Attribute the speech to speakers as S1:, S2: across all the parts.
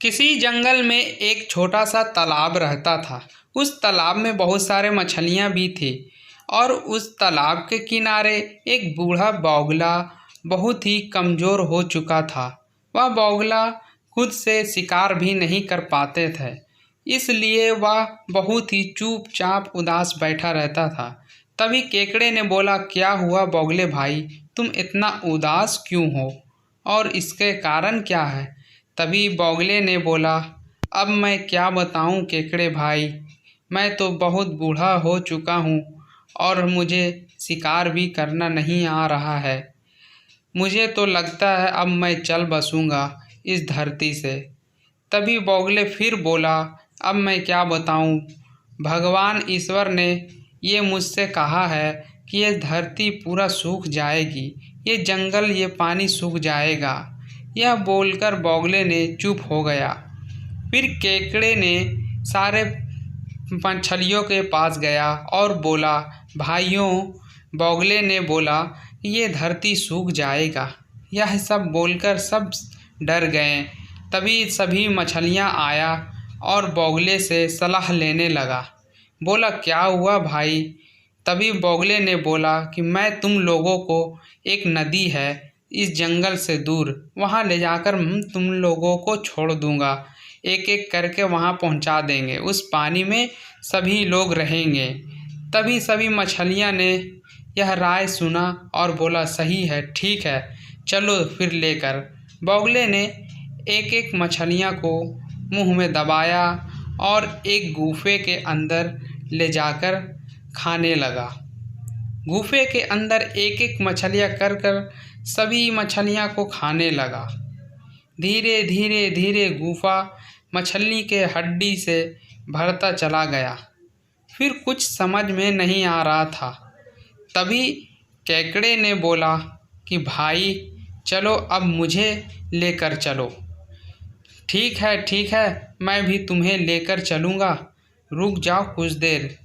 S1: किसी जंगल में एक छोटा सा तालाब रहता था। उस तालाब में बहुत सारे मछलियाँ भी थी और उस तालाब के किनारे एक बूढ़ा बौगला बहुत ही कमज़ोर हो चुका था। वह बौगला खुद से शिकार भी नहीं कर पाते थे, इसलिए वह बहुत ही चुपचाप उदास बैठा रहता था। तभी केकड़े ने बोला, क्या हुआ बौगले भाई, तुम इतना उदास क्यों हो और इसके कारण क्या है? तभी बौगले ने बोला, अब मैं क्या बताऊं केकड़े भाई, मैं तो बहुत बूढ़ा हो चुका हूँ और मुझे शिकार भी करना नहीं आ रहा है। मुझे तो लगता है अब मैं चल बसूंगा इस धरती से। तभी बौगले फिर बोला, अब मैं क्या बताऊं, भगवान ईश्वर ने ये मुझसे कहा है कि ये धरती पूरा सूख जाएगी, ये जंगल, ये पानी सूख जाएगा। यह बोलकर बौगले ने चुप हो गया। फिर केकड़े ने सारे मछलियों के पास गया और बोला, भाइयों, बौगले ने बोला ये धरती सूख जाएगा। यह सब बोलकर सब डर गए। तभी सभी मछलियाँ आया और बौगले से सलाह लेने लगा। बोला, क्या हुआ भाई? तभी बौगले ने बोला कि मैं तुम लोगों को एक नदी है इस जंगल से दूर, वहाँ ले जाकर तुम लोगों को छोड़ दूँगा। एक एक करके वहाँ पहुँचा देंगे। उस पानी में सभी लोग रहेंगे। तभी सभी मछलियाँ ने यह राय सुना और बोला, सही है, ठीक है, चलो फिर लेकर। बौगले ने एक एक मछलियाँ को मुंह में दबाया और एक गूफे के अंदर ले जाकर खाने लगा। गूफे के अंदर एक एक मछलियाँ कर कर सभी मछलियाँ को खाने लगा। धीरे धीरे धीरे गूफा मछली के हड्डी से भरता चला गया। फिर कुछ समझ में नहीं आ रहा था। तभी केकड़े ने बोला कि भाई चलो, अब मुझे लेकर चलो। ठीक है, मैं भी तुम्हें लेकर चलूँगा, रुक जाओ कुछ देर।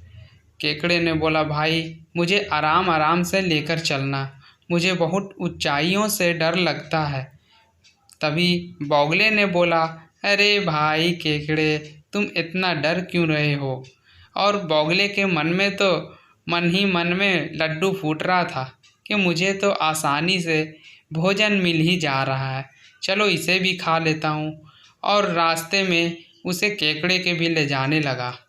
S1: केकड़े ने बोला, भाई मुझे आराम आराम से लेकर चलना, मुझे बहुत ऊंचाइयों से डर लगता है। तभी बौगले ने बोला, अरे भाई केकड़े, तुम इतना डर क्यों रहे हो? और बौगले के मन में तो मन ही मन में लड्डू फूट रहा था कि मुझे तो आसानी से भोजन मिल ही जा रहा है, चलो इसे भी खा लेता हूँ। और रास्ते में उसे केकड़े के भी ले जाने लगा।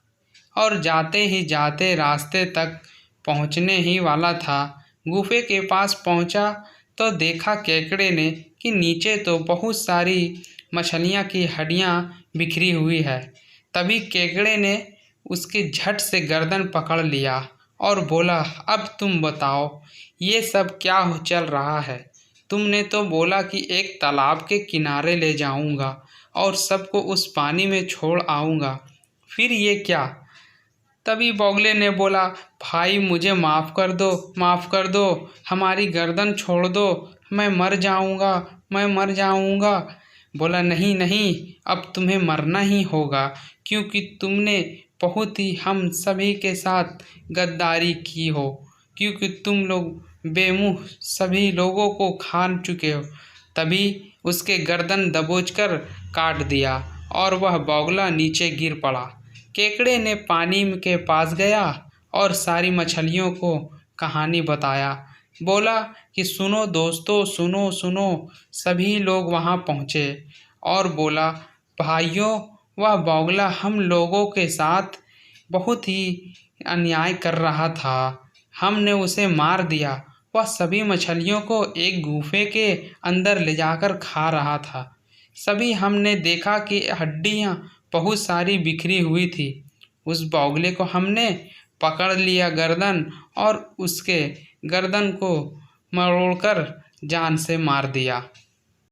S1: और जाते ही जाते रास्ते तक पहुँचने ही वाला था। गुफे के पास पहुँचा तो देखा केकड़े ने कि नीचे तो बहुत सारी मछलियाँ की हड्डियाँ बिखरी हुई है। तभी केकड़े ने उसके झट से गर्दन पकड़ लिया और बोला, अब तुम बताओ ये सब क्या चल रहा है? तुमने तो बोला कि एक तालाब के किनारे ले जाऊंगा और सबको उस पानी में छोड़ आऊँगा, फिर ये क्या? तभी बौगले ने बोला, भाई मुझे माफ़ कर दो, हमारी गर्दन छोड़ दो, मैं मर जाऊंगा। बोला, नहीं, अब तुम्हें मरना ही होगा, क्योंकि तुमने बहुत ही हम सभी के साथ गद्दारी की हो, क्योंकि तुम लोग बेमुँह सभी लोगों को खा चुके हो। तभी उसके गर्दन दबोचकर काट दिया और वह बौगला नीचे गिर पड़ा। केकड़े ने पानी के पास गया और सारी मछलियों को कहानी बताया। बोला कि सुनो दोस्तों, सुनो। सभी लोग वहाँ पहुँचे और बोला, भाइयों, वह बौगला हम लोगों के साथ बहुत ही अन्याय कर रहा था, हमने उसे मार दिया। वह सभी मछलियों को एक गूफे के अंदर ले जाकर खा रहा था। सभी हमने देखा कि हड्डियाँ बहुत सारी बिखरी हुई थी। उस बौगले को हमने पकड़ लिया गर्दन और उसके गर्दन को मरोड़कर जान से मार दिया।